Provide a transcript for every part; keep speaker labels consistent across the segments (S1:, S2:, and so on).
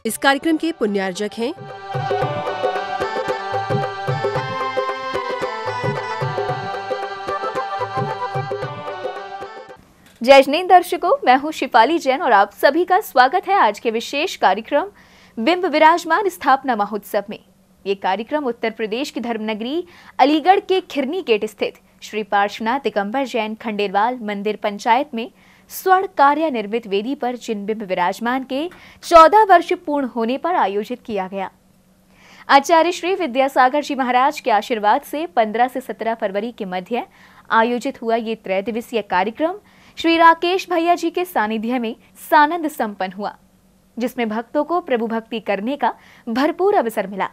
S1: इस कार्यक्रम के पुण्यार्जक हैं
S2: जय जिनेंद्र दर्शकों, मैं हूं शिफाली जैन और आप सभी का स्वागत है आज के विशेष कार्यक्रम बिंब विराजमान स्थापना महोत्सव में। ये कार्यक्रम उत्तर प्रदेश की धर्मनगरी अलीगढ़ के खिरनी गेट स्थित श्री पार्श्वनाथ दिगंबर जैन खंडेलवाल मंदिर पंचायत में स्वर्ण कार्य निर्मित वेदी पर जिन बिंब विराजमान के 14 वर्ष पूर्ण होने पर आयोजित किया गया। आचार्य श्री विद्यासागर जी महाराज के आशीर्वाद से 15 से 17 फरवरी के मध्य आयोजित हुआ ये त्रैदिवसीय कार्यक्रम श्री राकेश भैया जी के सानिध्य में सानंद संपन्न हुआ, जिसमें भक्तों को प्रभु भक्ति करने का भरपूर अवसर मिला।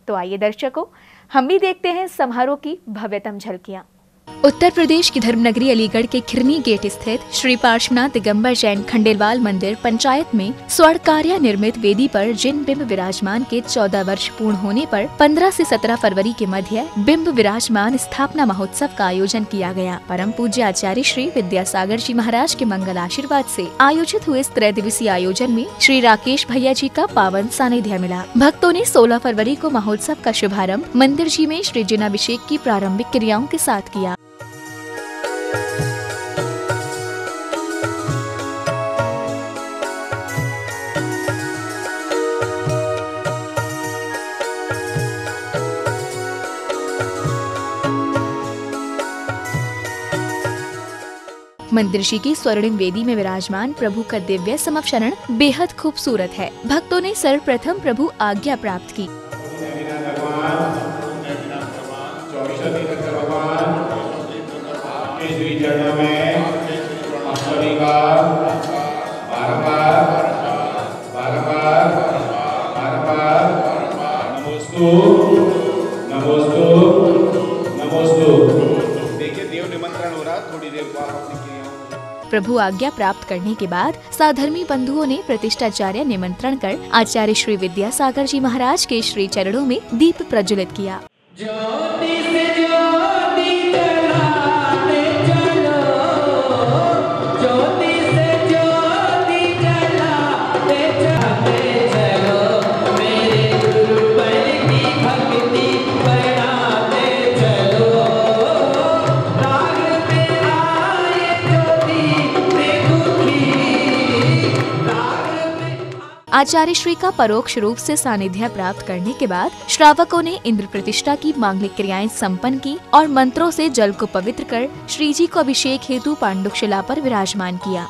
S2: तो आइए दर्शकों, हम भी देखते हैं समारोह की भव्यतम झलकियां। उत्तर प्रदेश की धर्मनगरी अलीगढ़ के खिरनी गेट स्थित श्री पार्श्वनाथ दिगंबर जैन खंडेलवाल मंदिर पंचायत में स्वर्ण कार्य निर्मित वेदी पर जिन बिंब विराजमान के 14 वर्ष पूर्ण होने पर 15 से 17 फरवरी के मध्य बिंब विराजमान स्थापना महोत्सव का आयोजन किया गया। परम पूज्य आचार्य श्री विद्यासागर जी महाराज के मंगल आशीर्वाद से आयोजित हुए इस त्रैदिवसीय आयोजन में श्री राकेश भैया जी का पावन सानिध्य मिला। भक्तों ने 16 फरवरी को महोत्सव का शुभारंभ मंदिर जी में श्री जिनाभिषेक की प्रारंभिक क्रियाओं के साथ किया। मंदिर जी की स्वर्णिम वेदी में विराजमान प्रभु का दिव्य समक्षरण बेहद खूबसूरत है। भक्तों ने सर्वप्रथम प्रभु आज्ञा प्राप्त की। प्रभु आज्ञा प्राप्त करने के बाद साधर्मी बंधुओं ने प्रतिष्ठाचार्य निमंत्रण कर आचार्य श्री विद्यासागर जी महाराज के श्री चरणों में दीप प्रज्वलित किया। आचार्य श्री का परोक्ष रूप से सानिध्य प्राप्त करने के बाद श्रावकों ने इंद्र प्रतिष्ठा की मांगलिक क्रियाएं संपन्न की और मंत्रों से जल को पवित्र कर श्री जी को अभिषेक हेतु पांडुक शिला पर विराजमान किया।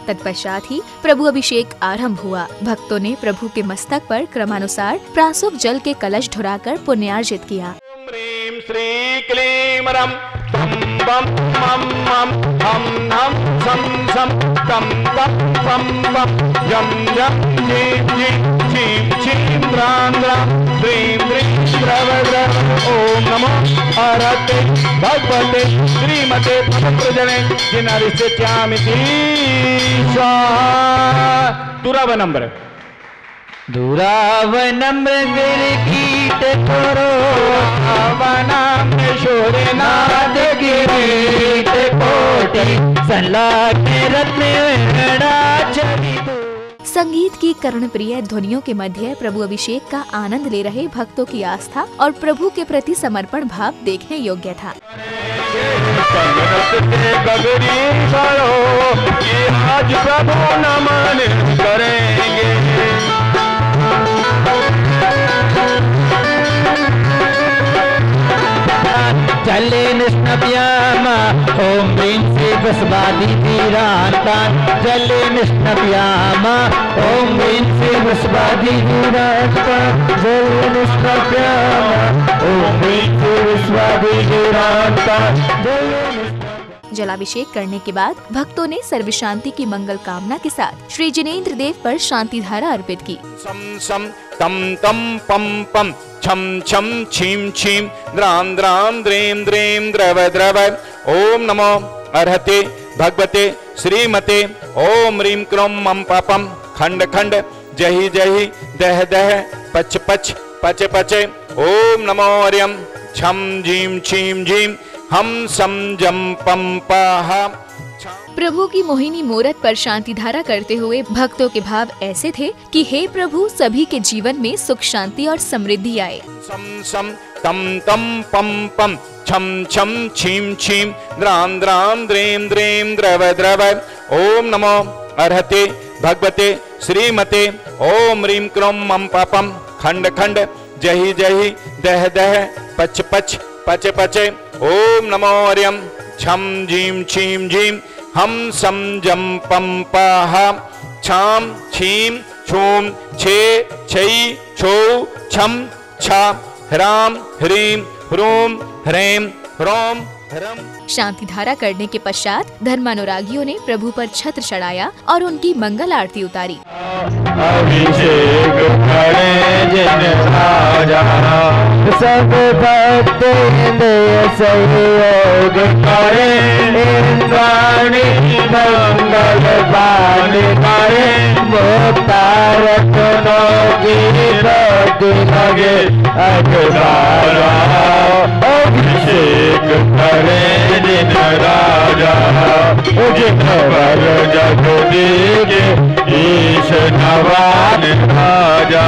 S2: तत्पश्चात ही प्रभु अभिषेक आरंभ हुआ। भक्तों ने प्रभु के मस्तक पर क्रमानुसार प्रासुक जल के कलश ढुराकर पुण्यार्जित किया। श्री क्लीं रम बम मम मम हम हम सम सम तम तम पम पम जम जम जीम जीम छीम छीम राम राम द्रीम द्रीम प्रवद ओम नमो हरते भगवते श्रीमते पवित्रजने जिनारिष्यामिति स्वाहा। दुरावनम्र गिरकीट करो शोरे नाद गिरीट कोटि संलाके रत्न संगीत की कर्णप्रिय ध्वनियों के मध्य प्रभु अभिषेक का आनंद ले रहे भक्तों की आस्था और प्रभु के प्रति समर्पण भाव देखने योग्य था। आज प्रभु नमन करेंगे। जले निष्णव्याम ओम ह्रीं श्री वृषभादि वीरांता जले निष्णव्याम ओम ह्रीं श्री वृषभादि वीरांता जले निष्णव्याम ओम ह्रीं श्री वृषभादि वीरांता। जलाभिषेक करने के बाद भक्तों ने सर्व शांति की मंगल कामना के साथ श्री जिनेंद्र देव पर शांति धारा अर्पित की। सम सम तम तम पम पम
S3: छम छम छीम छीम द्राम द्राम द्रेम द्रेम द्रव द्रव। ओम नमो अर्हते भगवते श्रीमते। ओम ह्रीं क्रों मम पापम खंड खंड जहि जहि दह दह पच पच पच पचे। ओम नमो अर्यम छम झीम छीम झीम हम सम जम पम पाहा।
S2: प्रभु की मोहिनी मूरत पर शांति धारा करते हुए भक्तों के भाव ऐसे थे कि हे प्रभु, सभी के जीवन में सुख शांति और समृद्धि आए।
S3: सम सम तम तम पम पम छम छम छीम छीम द्राम द्राम द्रेम द्रेम द्रव द्रव। ओम नमो अर्हते भगवते श्रीमते। ओम ह्रीं क्रों मम पापम खंड खंड जहि जहि दह दह पच पच पच पचे। ओम नमो अर्यम छम झीम छीम झीम हम सम जम पम पाहा। छाम छीम छूम छे छई छो छम छा ह्राम ह्रीं ह्रूम ह्रैम ह्रौम ह्रम।
S2: शांति धारा करने के पश्चात धर्मानुरागियों ने प्रभु पर छत्र चढ़ाया और उनकी मंगल आरती उतारी।
S4: अभिषेक करे जिन राजा, सब भक्त हृदय सहयोग करे। इंद्राणी मंगल बाण करे, वो तारकों की प्रति लगे अखबारा। अभिषेक करे जिन राजा, जिन वर जग दीजे ईश नवान राजा।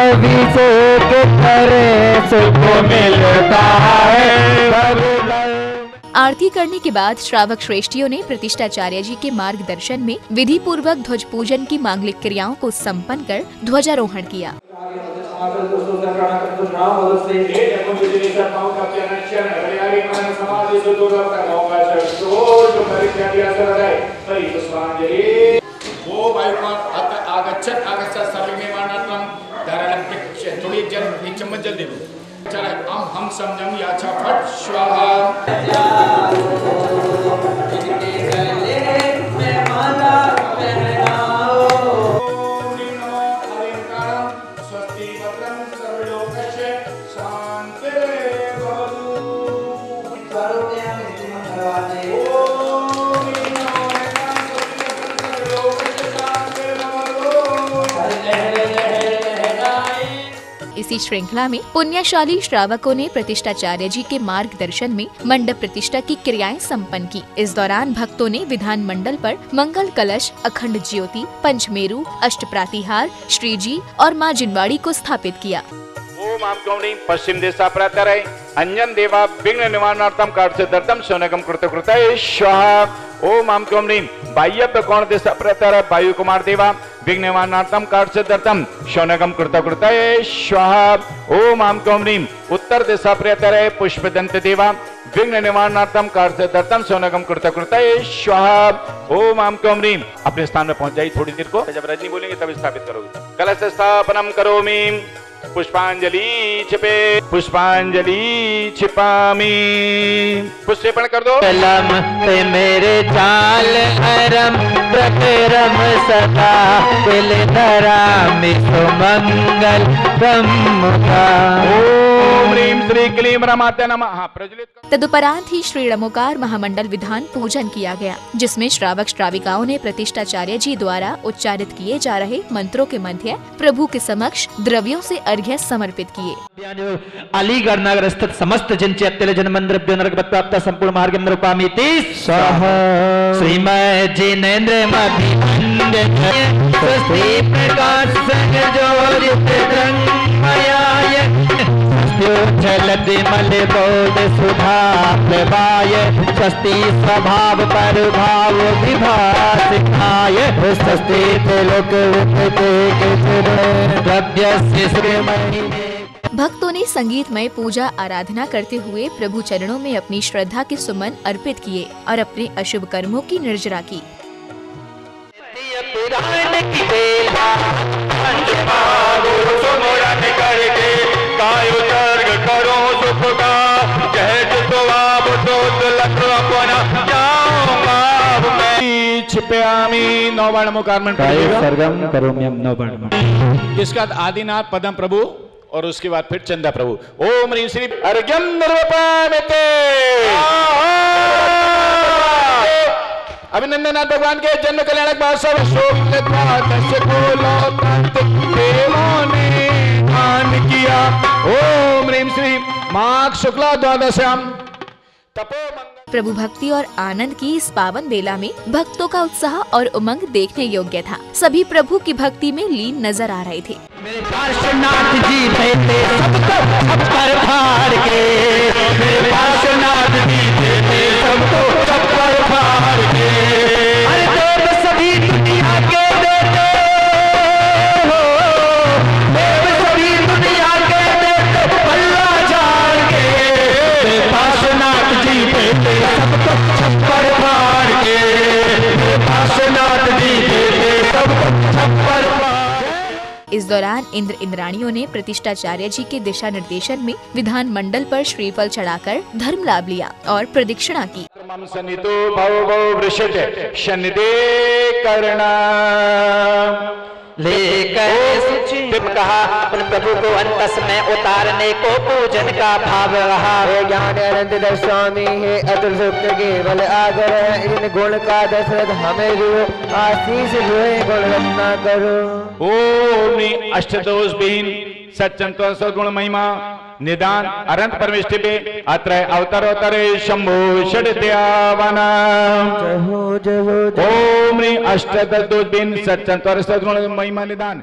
S4: अभिषेक करे सुख मिलता है।
S2: आरती करने के बाद श्रावक श्रेष्ठियों ने प्रतिष्ठाचार्य जी के मार्गदर्शन में विधि पूर्वक ध्वज पूजन की मांगलिक क्रियाओं को संपन्न कर ध्वजारोहण किया।
S3: हम समझम याचा फट स्वाहा।
S2: इसी श्रृंखला में पुण्यशाली श्रावकों ने प्रतिष्ठाचार्य जी के मार्गदर्शन में मंडप प्रतिष्ठा की क्रियाएं संपन्न की। इस दौरान भक्तों ने विधान मंडल पर मंगल कलश, अखंड ज्योति, पंचमेरु, अष्ट प्रातिहार, श्री जी और माँ जिनवाड़ी को स्थापित किया।
S3: ओम आम कौणी पश्चिम देशा प्रातरे अंजन देवा विघ्न निवारणार्थम कार्तिदर्थम शौनकम कृतकृतये स्वाहा। ओम आम कौणी बाह्य कोण देशा प्रातरे वायु कुमार देवा विघ्न निवारणार्थम कार्तिदर्थम शौनकम कृतकृतये स्वाहा। ओम आम कौणी उत्तर दिशा प्रातरे पुष्पदंत देवा विघ्न निवारणार्थम कार्तिदर्थम शौनकम कृतकृतये स्वाहा। ओम आम कौणी अपने स्थान में पहुंच जाइए। थोड़ी देर को जब रजनी बोलेंगे तब स्थापित करोगे। कलश स्थापनम करोमि पुष्पांजलि छिपे पुष्पांजलि छिपामी। पुष्पेपण कर दो।
S4: कलम पे मेरे चाल हरम प्रकरम सदा दिल धरामि सुमंगल ब्रह्मका।
S3: ओम ह्रीं श्री क्लीं रमाते नमः। प्रज्वलित
S2: तदुपरांत ही श्री रमोकार महामंडल विधान पूजन किया गया, जिसमें श्रावक श्राविकाओं ने प्रतिष्ठाचार्य जी द्वारा उच्चारित किए जा रहे मंत्रों के मध्य प्रभु के समक्ष द्रव्यों से अर्घ्य समर्पित किए।
S4: अलीगढ़ नगर स्थित समस्त जिनचे जन्मद्रव्यो नरक प्राप्त संपूर्ण मार्ग रूपामी श्रीमद जिनेन्द्र प्रकाश मल बोध सुधा प्रभाय स्वस्ति स्वभाव पर भाव विभास खाय स्वस्ति लोक
S2: भक्तों ने संगीतमय पूजा आराधना करते हुए प्रभु चरणों में अपनी श्रद्धा के सुमन अर्पित किए और अपने अशुभ कर्मों की निर्जरा की।
S3: नौवर्ण मुकारमण
S4: सर्गम करोम्यम नौवर्ण।
S3: इसका आदिनाथ पदम प्रभु और उसके बाद फिर चंदा प्रभु। ओम ह्रीं श्री अर्घ्यम निर्वपामते। अभिनंदन भगवान के जन्म कल्याणक महोत्सव देवों ने दान किया। ओम ह्रीं श्री माघ शुक्ला द्वादश्याम तपो।
S2: प्रभु भक्ति और आनंद की इस पावन बेला में भक्तों का उत्साह और उमंग देखने योग्य था। सभी प्रभु की भक्ति में लीन नजर आ रहे थे।
S4: मेरे पार्श्वनाथ जी देते सबको छप्पर फाड़ के, मेरे पार्श्वनाथ जी देते सबको छप्पर फाड़ के। अरे देव सभी दुनिया के देते हो, देव सभी दुनिया के देते पल्ला झाड़ के, मेरे पार्श्वनाथ जी देते सबको छप्पर फाड़ के, मेरे पार्श्वनाथ जी देते सबको छप्पर फाड़।
S2: इस दौरान इंद्र इंद्राणियों ने प्रतिष्ठाचार्य जी के दिशा निर्देशन में विधान मंडल पर श्रीफल चढ़ाकर धर्म लाभ लिया और प्रदक्षिणा की।
S5: लेकर कहा उन प्रभु को अंतस में उतारने को पूजन का भाव रहा। हे ज्ञान अनंत स्वामी, हे अतुल सूक्त केवल आगर है, इन गुण का दशरथ हमें जो आशीष हुए गुण रत्ना करो।
S3: ओम अष्टदोष बीन सच्चंतो सगुण महिमा निदान अनंत परमेष्टि अत्र अवतरोत्तरे शंभो षड्यावना। ओम अष्टदोष बीन सच्चंतो सगुण महिमा निदान।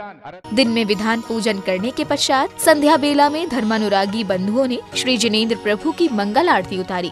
S2: दिन में विधान पूजन करने के पश्चात संध्या बेला में धर्मानुरागी बंधुओं ने श्री जिनेंद्र प्रभु की मंगल आरती उतारी।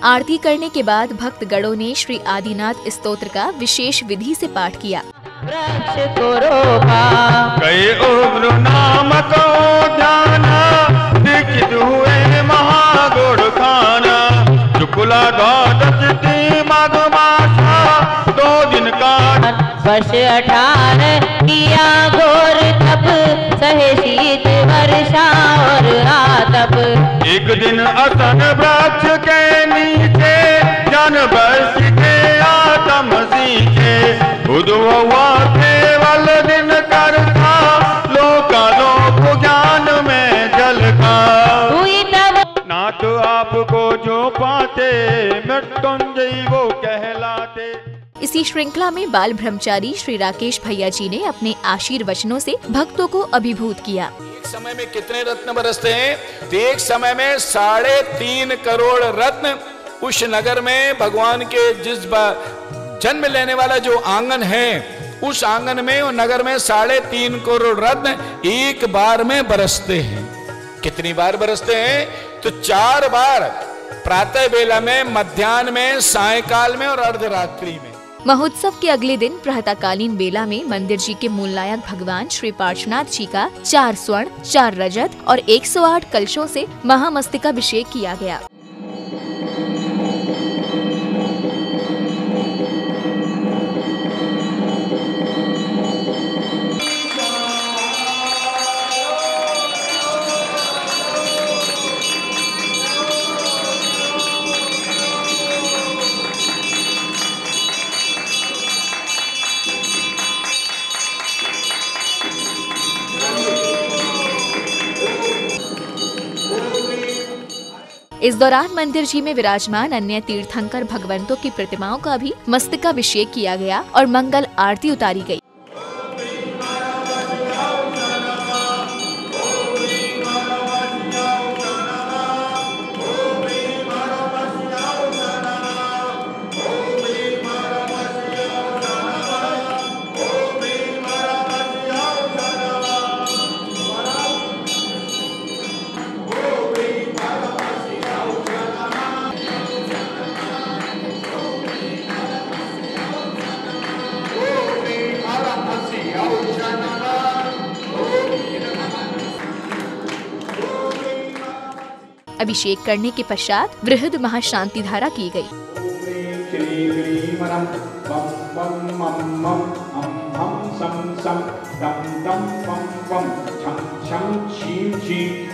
S2: आरती करने के बाद भक्त गणों ने श्री आदिनाथ स्तोत्र का विशेष विधि से पाठ किया।
S3: कई उग्र नाम को ध्याना, दीक्षित हुए महागुण खाना। शुक्ला द्वादश माघ मासा 2 दिन का
S6: वर्ष 18 किया घोर तप, सहे शीत वर्षा और आतप।
S3: एक दिन असन वृक्ष के नीचे जन बस के आत्म सीखे। उद्भवा केवल दिन करता, लोकालोक ज्ञान में झलका।
S6: हुई तब
S3: नाथ आपको जो पाते मृत्युंजय वो कहलाते।
S2: इसी श्रृंखला में बाल ब्रह्मचारी श्री राकेश भैया जी ने अपने आशीर्वचनों से भक्तों को अभिभूत किया।
S3: एक समय में कितने रत्न बरसते हैं? तो एक समय में 3.5 करोड़ रत्न उस नगर में भगवान के जिस जन्म लेने वाला जो आंगन है, उस आंगन में और नगर में 3.5 करोड़ रत्न एक बार में बरसते हैं। कितनी बार बरसते हैं? तो 4 बार, प्रातः बेला में, मध्याह्न में, सायकाल में और अर्धरात्रि में।
S2: महोत्सव के अगले दिन प्रातःकालीन बेला में मंदिर जी के मूलनायक भगवान श्री पार्श्वनाथ जी का 4 स्वर्ण, 4 रजत और 108 कलशों से महामस्तकाभिषेक किया गया। इस दौरान मंदिर जी में विराजमान अन्य तीर्थंकर भगवंतों की प्रतिमाओं का भी मस्तकाभिषेक किया गया और मंगल आरती उतारी गई। अभिषेक करने के पश्चात वृहद महाशांति धारा की गई।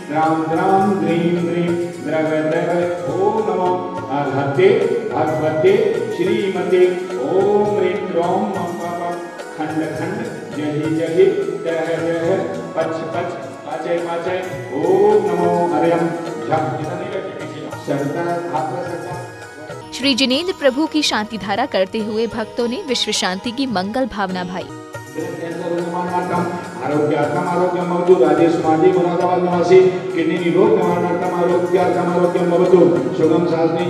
S3: राम राम ग्रीम ग्रीम द्रव द्रव ओम नमो अर्हते भगवते श्रीमते ओम ह्रीं ह्रौं खंड खंड जहि जहि जह जह पच पच पाचय पाचय ओम नमो हरियम झप।
S2: श्री जिनेंद्र प्रभु की शांति धारा करते हुए भक्तों ने विश्व शांति की मंगल भावना भाई।
S3: आरोग्यार्थम आरोग्यम भवतु। राजेश मांझी मुरादाबाद निवासी किडनी निरोग निवारणार्थम आरोग्यार्थम आरोग्यम भवतु। शुभम शासनी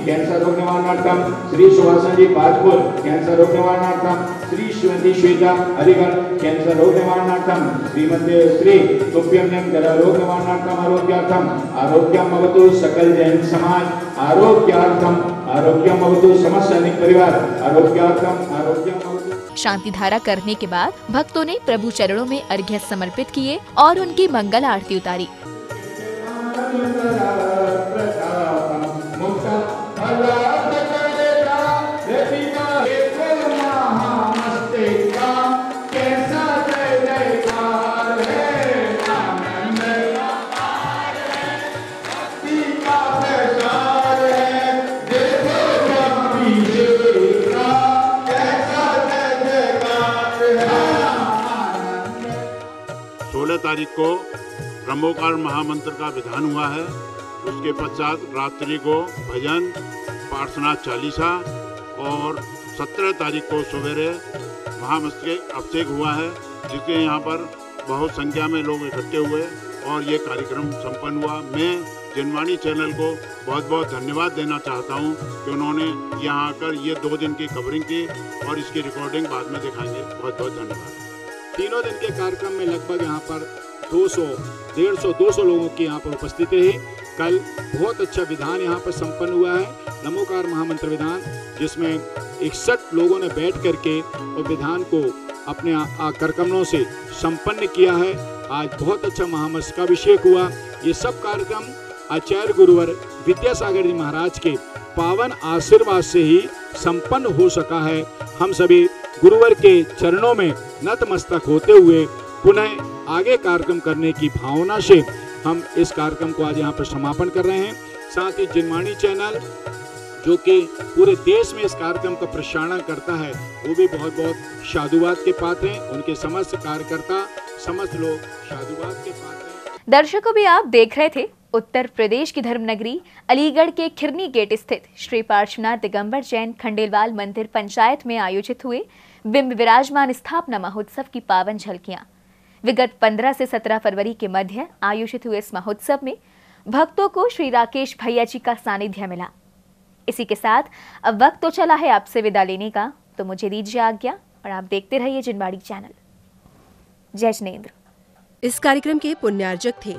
S3: कैंसर रोग निवारणार्थम। श्री सुभाषण जी बाजपुर कैंसर रोग निवारणार्थम। श्री श्रीमती श्वेता अलीगढ़ कैंसर रोग निवारणार्थम। श्रीमती श्री तुभ्यम जरा रोग निवारणार्थम आरोग्यार्थम आरोग्यम भवतु। सकल जैन समाज आरोग्यार्थम आरोग्यम भवतु। समस्त सैनिक परिवार आरोग्यार्थम आरोग्यम भवतु।
S2: शांति धारा करने के बाद भक्तों ने प्रभु चरणों में अर्घ्य समर्पित किए और उनकी मंगल आरती उतारी।
S7: तारीख को ब्रह्मोकार महामंत्र का विधान हुआ है। उसके पश्चात रात्रि को भजन प्रार्थना चालीसा और 17 तारीख को सवेरे महामस्तक अभिषेक हुआ है, जिसके यहाँ पर बहुत संख्या में लोग इकट्ठे हुए और ये कार्यक्रम संपन्न हुआ। मैं जनवाणी चैनल को बहुत बहुत धन्यवाद देना चाहता हूँ कि उन्होंने यहाँ आकर ये 2 दिन की कवरिंग की और इसकी रिकॉर्डिंग बाद में दिखाएंगे। बहुत बहुत धन्यवाद।
S8: तीनों दिन के कार्यक्रम में लगभग यहाँ पर 200 लोगों की यहाँ पर उपस्थिति है। कल बहुत अच्छा विधान यहाँ पर संपन्न हुआ है, नमोकार महामंत्र विधान, जिसमें 61 लोगों ने बैठ करके और विधान को अपने करकमलों से संपन्न किया है। आज बहुत अच्छा महामंत्र का अभिषेक हुआ। ये सब कार्यक्रम आचार्य गुरुवर विद्यासागर जी महाराज के पावन आशीर्वाद से ही संपन्न हो सका है। हम सभी गुरुवर के चरणों में नतमस्तक होते हुए पुनः आगे कार्यक्रम करने की भावना से हम इस कार्यक्रम को आज यहाँ पर समापन कर रहे हैं। साथ ही जनवाणी चैनल जो कि पूरे देश में इस कार्यक्रम का प्रसारण करता है, वो भी बहुत बहुत साधुवाद के पात्र हैं। उनके समस्त कार्यकर्ता, समस्त लोग साधुवाद के पात्र हैं।
S2: दर्शकों, भी आप देख रहे थे उत्तर प्रदेश की धर्मनगरी अलीगढ़ के खिरनी गेट स्थित श्री पार्श्वनाथ दिगंबर जैन खंडेलवाल मंदिर पंचायत में आयोजित हुए बिंब विराजमान स्थापना महोत्सव की पावन झलकियां। विगत 15 से 17 फरवरी के मध्य आयोजित हुए इस महोत्सव में भक्तों को श्री राकेश भैया जी का सानिध्य मिला। इसी के साथ अब वक्त तो चला है आपसे विदा लेने का, तो मुझे दीजिए आज्ञा और आप देखते रहिए जनवाणी चैनल। जय जिनेंद्र।
S1: इस कार्यक्रम के पुण्यार्जक थे